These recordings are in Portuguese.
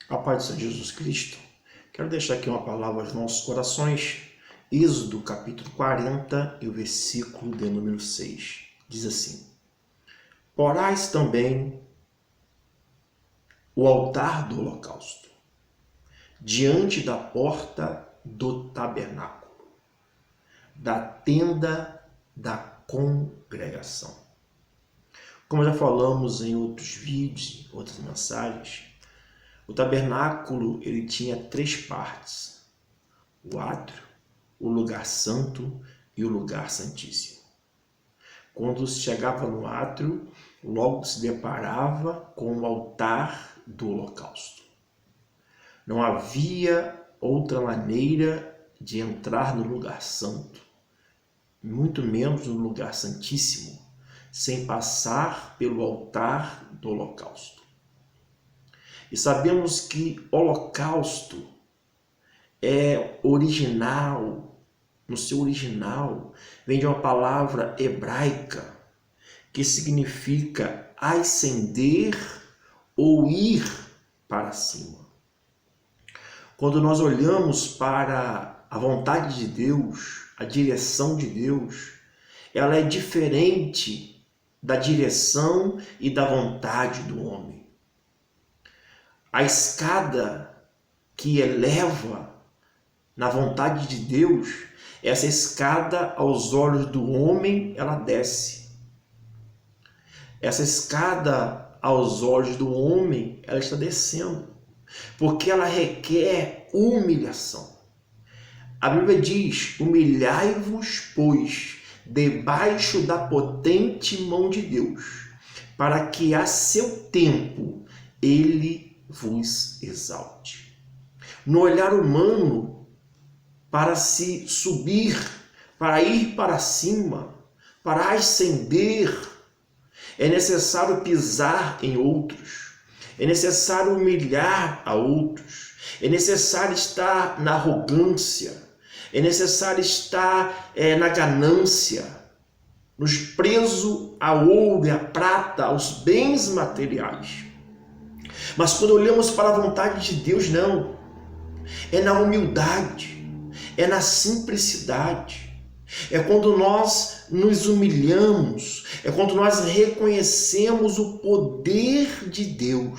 A paz do Senhor Jesus Cristo. Quero deixar aqui uma palavra aos nossos corações. Êxodo capítulo 40 e o versículo de número 6. Diz assim: Porás também o altar do holocausto diante da porta do tabernáculo, da tenda da congregação. Como já falamos em outros vídeos, outras mensagens, o tabernáculo ele tinha 3 partes: o átrio, o lugar santo e o lugar santíssimo. Quando se chegava no átrio, logo se deparava com o altar do holocausto. Não havia outra maneira de entrar no lugar santo, muito menos no lugar santíssimo, sem passar pelo altar do holocausto. E sabemos que holocausto é original, no seu original, vem de uma palavra hebraica que significa ascender ou ir para cima. Quando nós olhamos para a vontade de Deus, a direção de Deus, ela é diferente da direção e da vontade do homem. A escada que eleva na vontade de Deus, essa escada aos olhos do homem, ela desce. Essa escada aos olhos do homem, ela está descendo, porque ela requer humilhação. A Bíblia diz: humilhai-vos, pois, debaixo da potente mão de Deus, para que a seu tempo ele vos exalte. No olhar humano, para se subir, para ir para cima, para ascender, é necessário pisar em outros, é necessário humilhar a outros, é necessário estar na arrogância, é necessário estar na ganância, nos preso ao ouro e à prata, aos bens materiais. Mas quando olhamos para a vontade de Deus, não. É na humildade, é na simplicidade. É quando nós nos humilhamos, é quando nós reconhecemos o poder de Deus,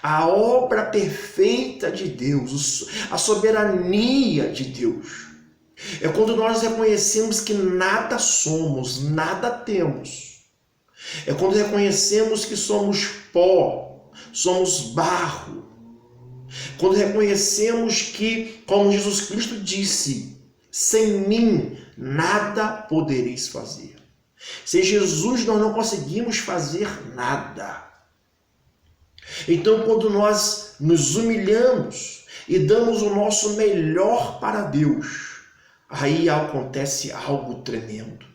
a obra perfeita de Deus, a soberania de Deus. É quando nós reconhecemos que nada somos, nada temos. É quando reconhecemos que somos pó, somos barro. Quando reconhecemos que, como Jesus Cristo disse, sem mim nada podereis fazer. Sem Jesus nós não conseguimos fazer nada. Então, quando nós nos humilhamos e damos o nosso melhor para Deus, aí acontece algo tremendo.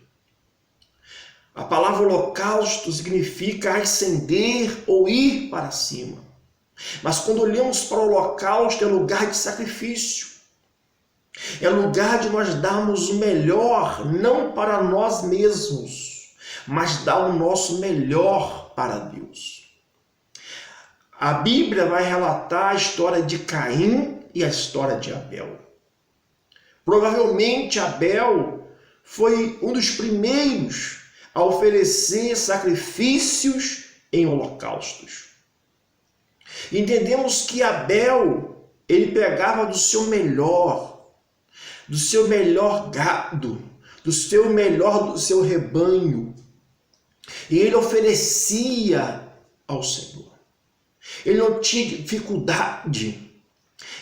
A palavra holocausto significa ascender ou ir para cima. Mas quando olhamos para o holocausto, é lugar de sacrifício. É lugar de nós darmos o melhor, não para nós mesmos, mas dar o nosso melhor para Deus. A Bíblia vai relatar a história de Caim e a história de Abel. Provavelmente Abel foi um dos primeiros a oferecer sacrifícios em holocaustos. Entendemos que Abel, ele pegava do seu melhor gado, do seu rebanho, e ele oferecia ao Senhor. Ele não tinha dificuldade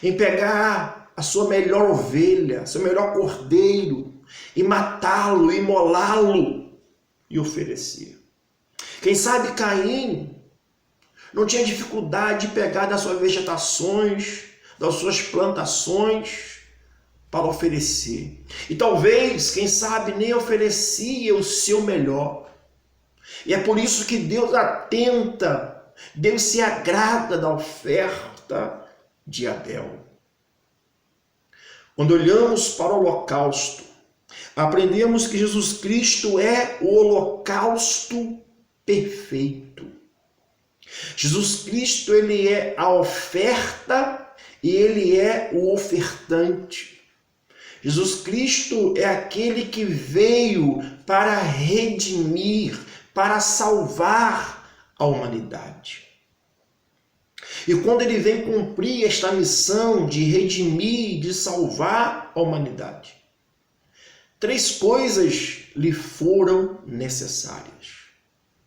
em pegar a sua melhor ovelha, seu melhor cordeiro, e matá-lo, imolá-lo e oferecer. Quem sabe Caim não tinha dificuldade de pegar das suas vegetações, das suas plantações para oferecer. E talvez, quem sabe, nem oferecia o seu melhor. E é por isso que Deus atenta, Deus se agrada da oferta de Abel. Quando olhamos para o holocausto, aprendemos que Jesus Cristo é o holocausto perfeito. Jesus Cristo, ele é a oferta e ele é o ofertante. Jesus Cristo é aquele que veio para redimir, para salvar a humanidade. E quando ele vem cumprir esta missão de redimir, de salvar a humanidade, 3 coisas lhe foram necessárias.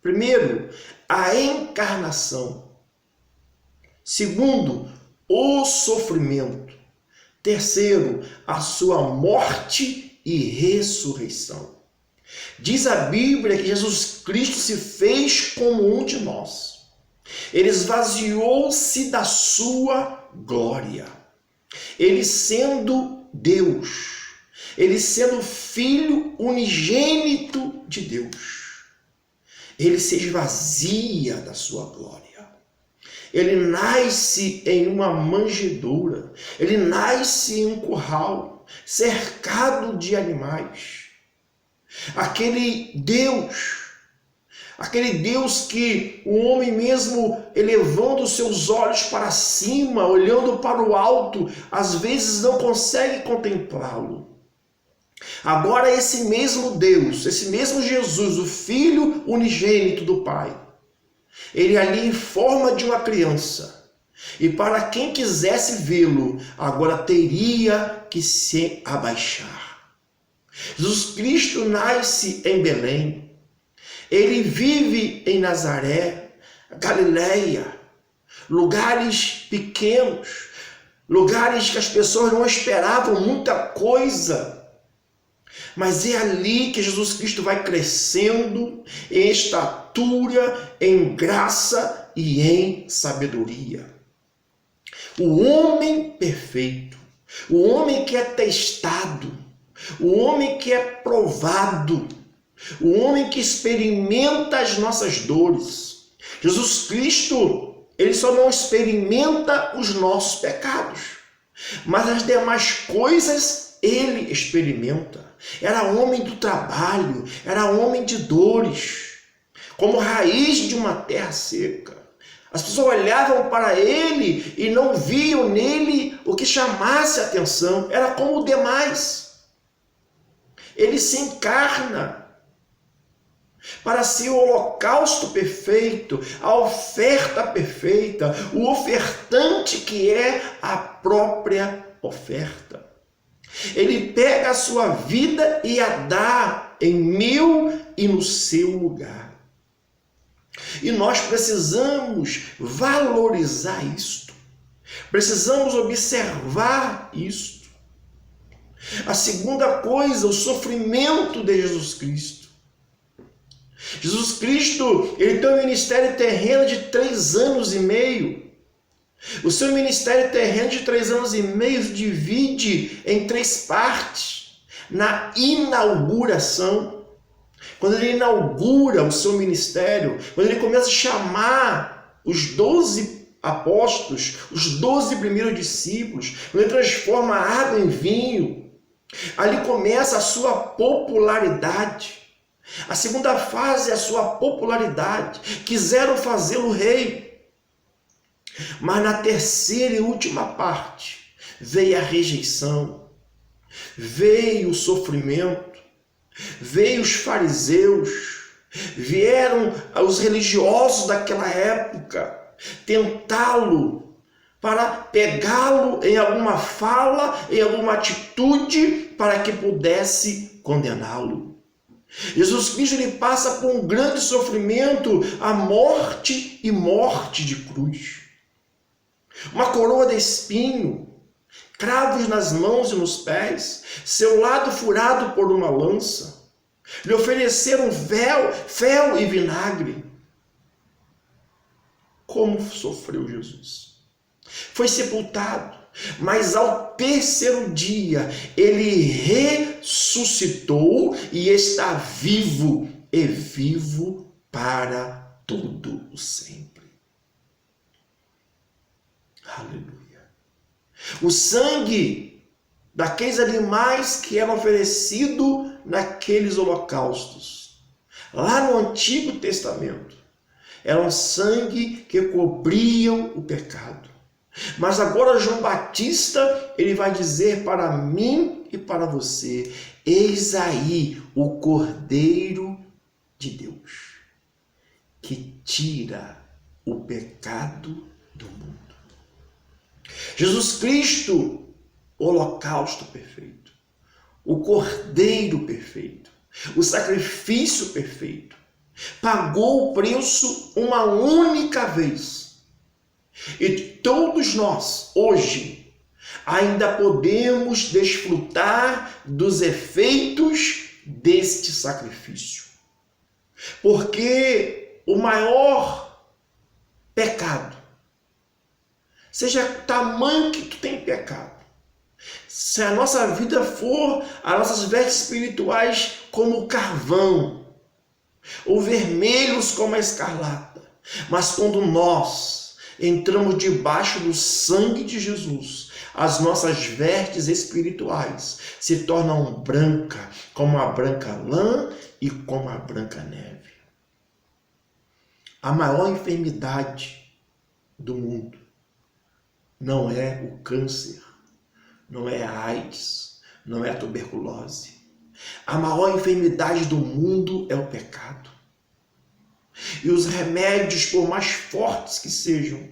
Primeiro, a encarnação. Segundo, o sofrimento. Terceiro, a sua morte e ressurreição. Diz a Bíblia que Jesus Cristo se fez como um de nós. Ele esvaziou-se da sua glória. Ele sendo Deus, ele sendo Filho unigênito de Deus, ele se esvazia da sua glória. Ele nasce em uma manjedoura, ele nasce em um curral, cercado de animais. Aquele Deus que o homem mesmo elevando os seus olhos para cima, olhando para o alto, às vezes não consegue contemplá-lo. Agora esse mesmo Deus, esse mesmo Jesus, o Filho unigênito do Pai, ele ali em forma de uma criança. E para quem quisesse vê-lo, agora teria que se abaixar. Jesus Cristo nasce em Belém. Ele vive em Nazaré, Galileia, lugares pequenos, lugares que as pessoas não esperavam muita coisa. Mas é ali que Jesus Cristo vai crescendo em estatura, em graça e em sabedoria. O homem perfeito, o homem que é testado, o homem que é provado, o homem que experimenta as nossas dores. Jesus Cristo, ele só não experimenta os nossos pecados, mas as demais coisas ele experimenta. Era homem do trabalho, era homem de dores, como raiz de uma terra seca. As pessoas olhavam para ele e não viam nele o que chamasse a atenção. Era como o demais. Ele se encarna para ser o holocausto perfeito, a oferta perfeita, o ofertante que é a própria oferta. Ele pega a sua vida e a dá em meu e no seu lugar. E nós precisamos valorizar isto. Precisamos observar isto. A segunda coisa, o sofrimento de Jesus Cristo. Jesus Cristo, ele tem um ministério terreno de 3 anos e meio. O seu ministério terreno de 3 anos e meio se divide em 3 partes. Na inauguração, quando ele inaugura o seu ministério, quando ele começa a chamar os 12 apóstolos, os 12 primeiros discípulos, quando ele transforma a água em vinho, ali começa a sua popularidade. A segunda fase é a sua popularidade. Quiseram fazê-lo rei. Mas na terceira e última parte veio a rejeição, veio o sofrimento, veio os fariseus, vieram os religiosos daquela época tentá-lo para pegá-lo em alguma fala, em alguma atitude, para que pudesse condená-lo. Jesus Cristo ele passa por um grande sofrimento, a morte e morte de cruz. Uma coroa de espinho, cravos nas mãos e nos pés, seu lado furado por uma lança. Lhe ofereceram fel e vinagre. Como sofreu Jesus? Foi sepultado, mas ao 3º dia ele ressuscitou e está vivo, e vivo para todo o sempre. Aleluia. O sangue daqueles animais que eram oferecidos naqueles holocaustos, lá no Antigo Testamento, Era um sangue que cobriam o pecado. Mas agora João Batista, ele vai dizer para mim e para você: eis aí o Cordeiro de Deus, que tira o pecado do mundo. Jesus Cristo, o holocausto perfeito, o Cordeiro perfeito, o sacrifício perfeito, pagou o preço uma única vez. E todos nós, hoje, ainda podemos desfrutar dos efeitos deste sacrifício. Porque o maior pecado, seja o tamanho que tu tem pecado, se a nossa vida for, as nossas vestes espirituais como carvão, ou vermelhos como a escarlata, mas quando nós entramos debaixo do sangue de Jesus, as nossas vestes espirituais se tornam brancas, como a branca lã e como a branca neve. A maior enfermidade do mundo não é o câncer, não é a AIDS, não é a tuberculose. A maior enfermidade do mundo é o pecado. E os remédios, por mais fortes que sejam,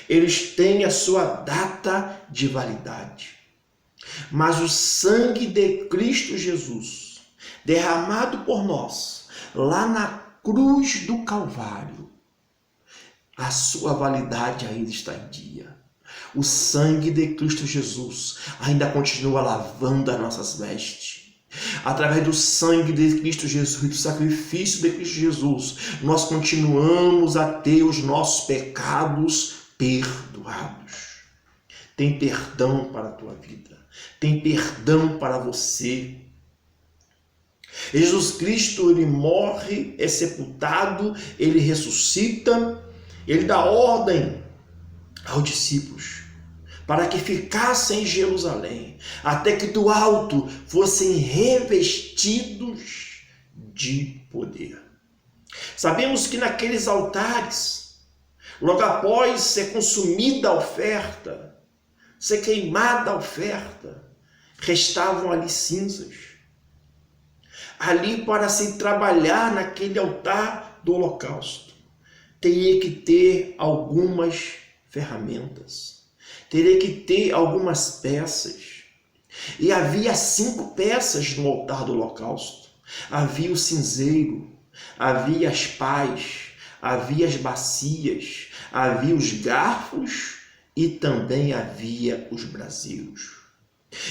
eles têm a sua data de validade. Mas o sangue de Cristo Jesus, derramado por nós, lá na cruz do Calvário, a sua validade ainda está em dia. O sangue de Cristo Jesus ainda continua lavando as nossas vestes. Através do sangue de Cristo Jesus e do sacrifício de Cristo Jesus, nós continuamos a ter os nossos pecados perdoados. Tem perdão para a tua vida. Tem perdão para você. Jesus Cristo, ele morre, é sepultado, ele ressuscita, ele dá ordem aos discípulos para que ficassem em Jerusalém, até que do alto fossem revestidos de poder. Sabemos que naqueles altares, logo após ser consumida a oferta, ser queimada a oferta, restavam ali cinzas. Ali, para se trabalhar naquele altar do holocausto, teria que ter algumas ferramentas. Teria que ter algumas peças. E havia 5 peças no altar do holocausto. Havia o cinzeiro, havia as pás, havia as bacias, havia os garfos e também havia os braseiros.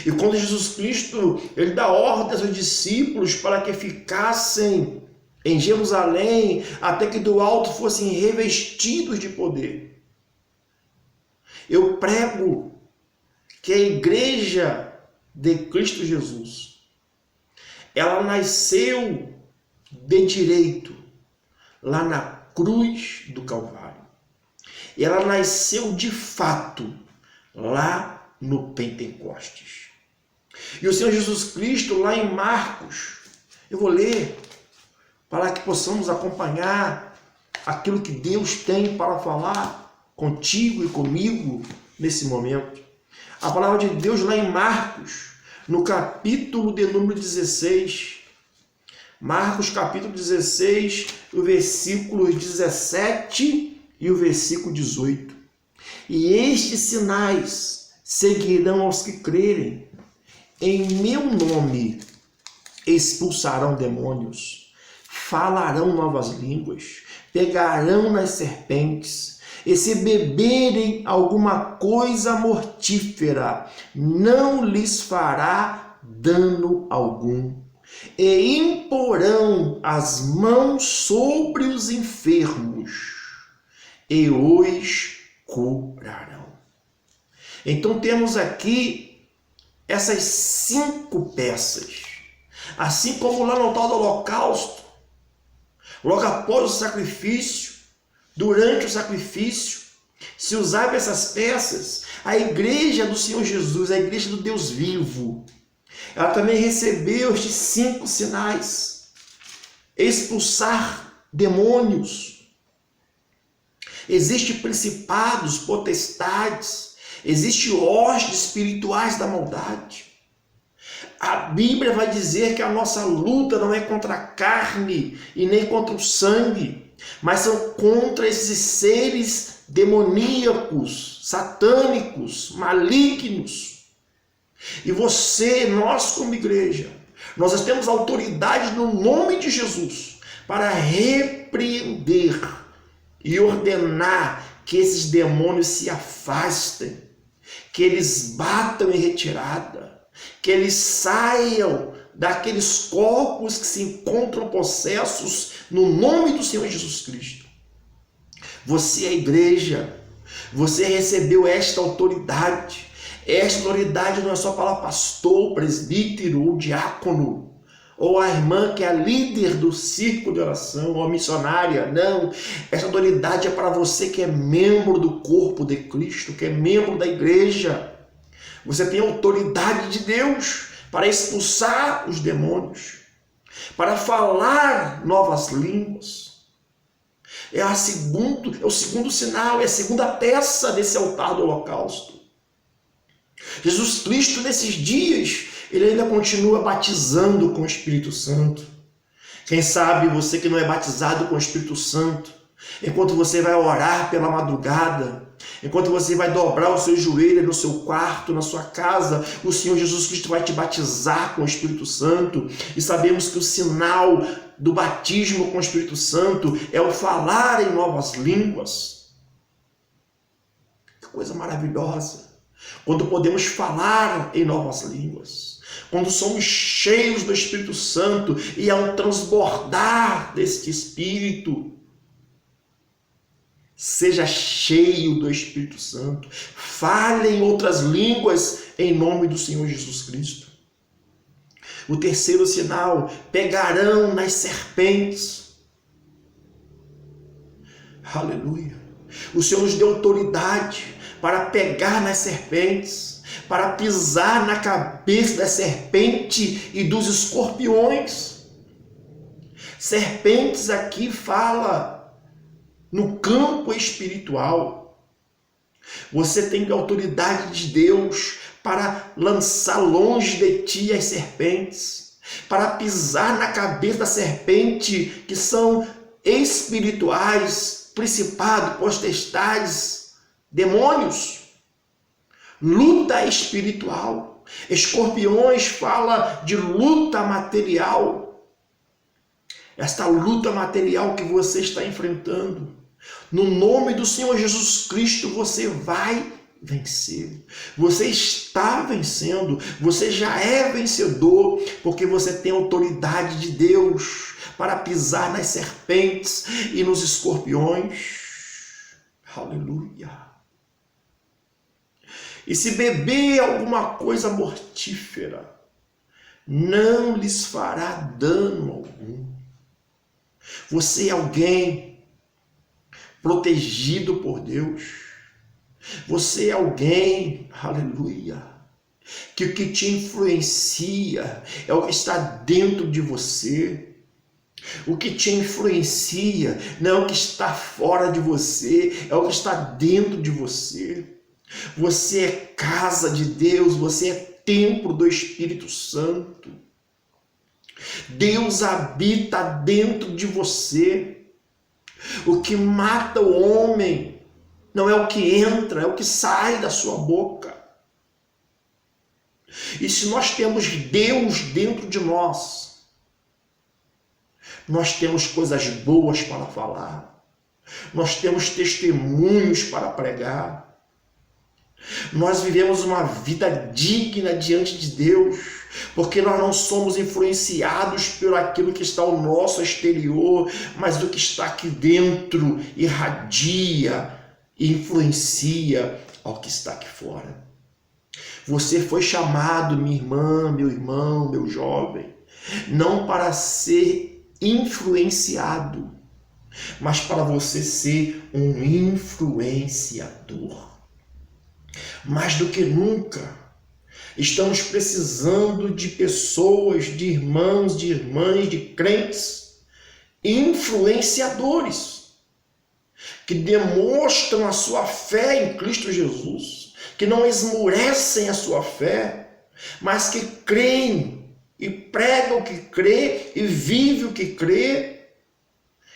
E quando Jesus Cristo, ele dá ordem aos discípulos para que ficassem em Jerusalém até que do alto fossem revestidos de poder. Eu prego que a igreja de Cristo Jesus, ela nasceu de direito lá na cruz do Calvário. E ela nasceu de fato lá no Pentecostes. E o Senhor Jesus Cristo, lá em Marcos, eu vou ler para que possamos acompanhar aquilo que Deus tem para falar contigo e comigo nesse momento. A palavra de Deus lá em Marcos, no capítulo de número 16. Marcos capítulo 16, o versículo 17 e o versículo 18. E estes sinais seguirão aos que crerem. Em meu nome expulsarão demônios, falarão novas línguas, pegarão nas serpentes, e se beberem alguma coisa mortífera, não lhes fará dano algum. E imporão as mãos sobre os enfermos, e os curarão. Então temos aqui essas 5 peças. Assim como lá no altar do holocausto, logo após o sacrifício, durante o sacrifício, se usava essas peças, a igreja do Senhor Jesus, a igreja do Deus vivo, ela também recebeu estes 5 sinais: expulsar demônios, Existem principados, potestades, existem hostes espirituais da maldade. A Bíblia vai dizer que a nossa luta não é contra a carne e nem contra o sangue, mas são contra esses seres demoníacos, satânicos, malignos. E você, nós como igreja, nós temos autoridade no nome de Jesus para repreender e ordenar que esses demônios se afastem, que eles batam em retirada, que eles saiam daqueles corpos que se encontram possessos no nome do Senhor Jesus Cristo. Você é a igreja, você recebeu esta autoridade. Esta autoridade não é só para pastor, presbítero ou diácono, ou a irmã que é a líder do círculo de oração, ou a missionária. Não, essa autoridade é para você que é membro do corpo de Cristo, que é membro da igreja. Você tem autoridade de Deus para expulsar os demônios, para falar novas línguas. É o segundo sinal, é a segunda peça desse altar do holocausto. Jesus Cristo, nesses dias, ele ainda continua batizando com o Espírito Santo. Quem sabe você que não é batizado com o Espírito Santo, enquanto você vai orar pela madrugada, enquanto você vai dobrar o seu joelho no seu quarto, na sua casa, o Senhor Jesus Cristo vai te batizar com o Espírito Santo. E sabemos que o sinal do batismo com o Espírito Santo é o falar em novas línguas. Que coisa maravilhosa! Quando podemos falar em novas línguas, quando somos cheios do Espírito Santo e há um transbordar deste Espírito. Seja cheio do Espírito Santo. Fale em outras línguas em nome do Senhor Jesus Cristo. O terceiro sinal: pegarão nas serpentes. Aleluia. O Senhor nos deu autoridade para pegar nas serpentes, para pisar na cabeça da serpente e dos escorpiões. Serpentes aqui fala no campo espiritual. Você tem autoridade de Deus para lançar longe de ti as serpentes, para pisar na cabeça da serpente, que são espirituais, principados, potestades, demônios. Luta espiritual. Escorpiões fala de luta material. Esta luta material que você está enfrentando, no nome do Senhor Jesus Cristo, você vai vencer. Você está vencendo. Você já é vencedor, porque você tem autoridade de Deus para pisar nas serpentes e nos escorpiões. Aleluia. E se beber alguma coisa mortífera, não lhes fará dano algum. Você é alguém protegido por Deus. Você é alguém, aleluia, que o que te influencia é o que está dentro de você. O que te influencia não é o que está fora de você, é o que está dentro de você. Você é casa de Deus, você é templo do Espírito Santo. Deus habita dentro de você. O que mata o homem não é o que entra, é o que sai da sua boca. E se nós temos Deus dentro de nós, nós temos coisas boas para falar, nós temos testemunhos para pregar, nós vivemos uma vida digna diante de Deus, porque nós não somos influenciados por aquilo que está ao nosso exterior, mas do que está aqui dentro irradia e influencia ao que está aqui fora. Você foi chamado, minha irmã, meu irmão, meu jovem, não para ser influenciado, mas para você ser um influenciador. Mais do que nunca, estamos precisando de pessoas, de irmãos, de irmãs, de crentes, influenciadores. que demonstram a sua fé em Cristo Jesus, que não esmorecem a sua fé, mas que creem e pregam o que crê e vivem o que crê,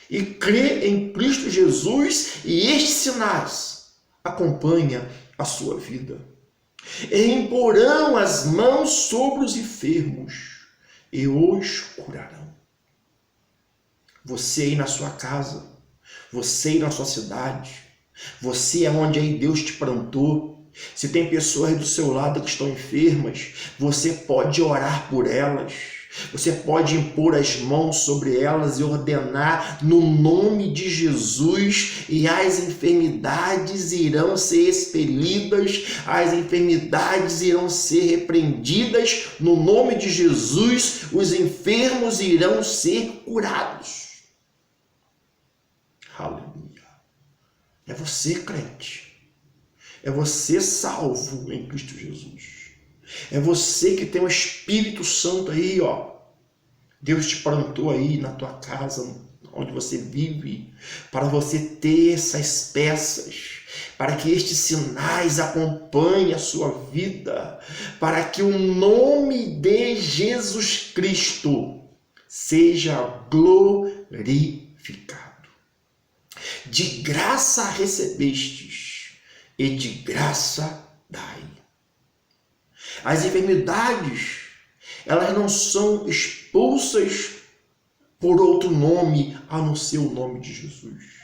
e crê em Cristo Jesus, e estes sinais acompanham a sua vida. E imporão as mãos sobre os enfermos e os curarão. Você aí na sua casa, você aí na sua cidade, você é onde aí Deus te plantou. Se tem pessoas do seu lado que estão enfermas, você pode orar por elas. Você pode impor as mãos sobre elas e ordenar no nome de Jesus, e as enfermidades irão ser expelidas, as enfermidades irão ser repreendidas no nome de Jesus, os enfermos irão ser curados. Aleluia. É você, crente. É você salvo em Cristo Jesus. É você que tem o Espírito Santo aí, ó. Deus te plantou aí na tua casa, onde você vive, para você ter essas peças, para que estes sinais acompanhem a sua vida, para que o nome de Jesus Cristo seja glorificado. De graça recebestes, e de graça dai. As enfermidades, elas não são expulsas por outro nome a não ser o nome de Jesus.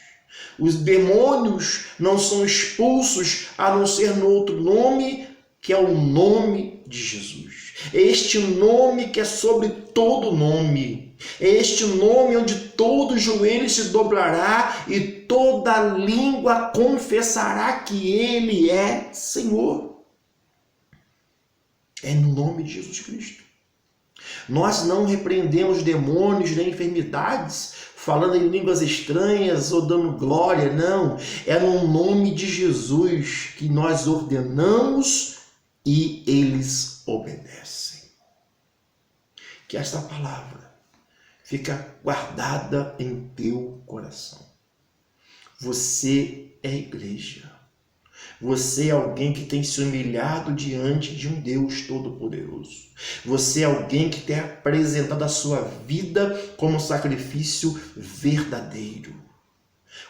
Os demônios não são expulsos a não ser no outro nome, que é o nome de Jesus. É este nome que é sobre todo nome. É este nome onde todo joelho se dobrará e toda língua confessará que Ele é Senhor. É no nome de Jesus Cristo. Nós não repreendemos demônios nem enfermidades falando em línguas estranhas ou dando glória, não. É no nome de Jesus que nós ordenamos e eles obedecem. Que esta palavra fica guardada em teu coração. Você é igreja. Você é alguém que tem se humilhado diante de um Deus Todo-Poderoso. Você é alguém que tem apresentado a sua vida como sacrifício verdadeiro,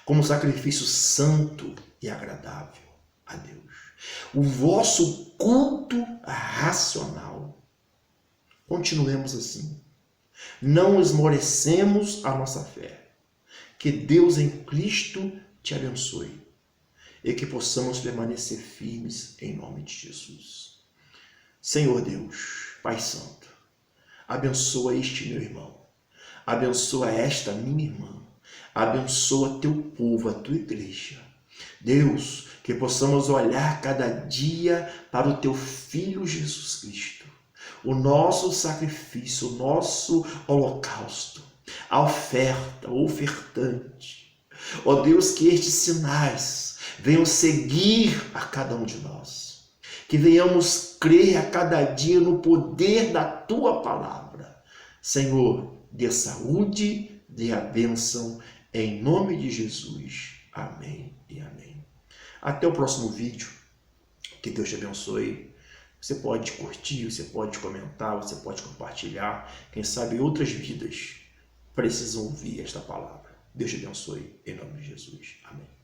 como sacrifício santo e agradável a Deus. O vosso culto racional. Continuemos assim. Não esmorecemos a nossa fé. Que Deus em Cristo te abençoe e que possamos permanecer firmes em nome de Jesus. Senhor Deus, Pai Santo, abençoa este meu irmão, abençoa esta minha irmã, abençoa teu povo, a tua igreja. Deus, que possamos olhar cada dia para o teu Filho Jesus Cristo, o nosso sacrifício, o nosso holocausto, a oferta, o ofertante. Ó Deus, que estes sinais venham seguir a cada um de nós. Que venhamos crer a cada dia no poder da tua palavra. Senhor, dê saúde, dê a bênção, em nome de Jesus. Amém e amém. Até o próximo vídeo. Que Deus te abençoe. Você pode curtir, você pode comentar, você pode compartilhar. Quem sabe outras vidas precisam ouvir esta palavra. Deus te abençoe, em nome de Jesus. Amém.